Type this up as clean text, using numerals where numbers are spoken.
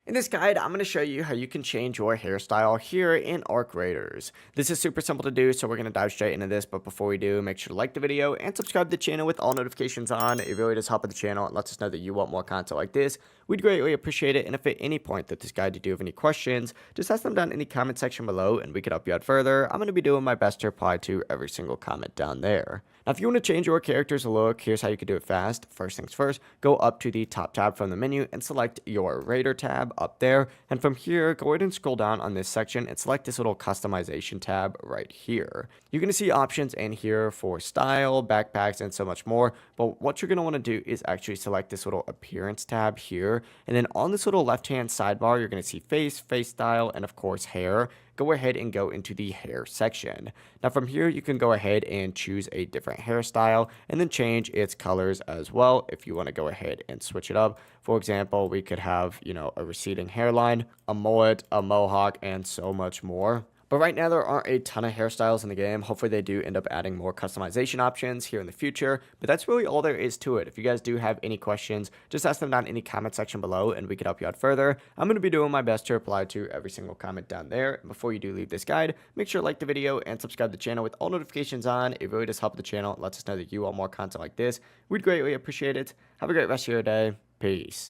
In this guide, I'm going to show you how you can change your hairstyle here in Arc Raiders. This is super simple to do, so we're going to dive straight into this, but before we do, make sure to like the video and subscribe to the channel with all notifications on. It really does help with the channel and lets us know that you want more content like this. We'd greatly appreciate it, and if at any point that this guide you do have any questions, just ask them down in the comment section below and we can help you out further. I'm going to be doing my best to reply to every single comment down there. Now, if you want to change your character's look, here's how you can do it fast. First things first, go up to the top tab from the menu and select your Raider tab up there. And from here, go ahead and scroll down on this section and select this little customization tab right here. You're going to see options in here for style, backpacks, and so much more. But what you're going to want to do is actually select this little appearance tab here. And then on this little left-hand sidebar, you're going to see face style, and of course hair. Go ahead and go into the hair section. Now from here, you can go ahead and choose a different hairstyle and then change its colors as well if you want to go ahead and switch it up. For example, we could have, a receding hairline, a mullet, a mohawk, and so much more. But right now, there aren't a ton of hairstyles in the game. Hopefully, they do end up adding more customization options here in the future. But that's really all there is to it. If you guys do have any questions, just ask them down in the comment section below and we can help you out further. I'm going to be doing my best to reply to every single comment down there. And before you do leave this guide, make sure to like the video and subscribe to the channel with all notifications on. It really does help the channel. It lets us know that you want more content like this. We'd greatly appreciate it. Have a great rest of your day. Peace.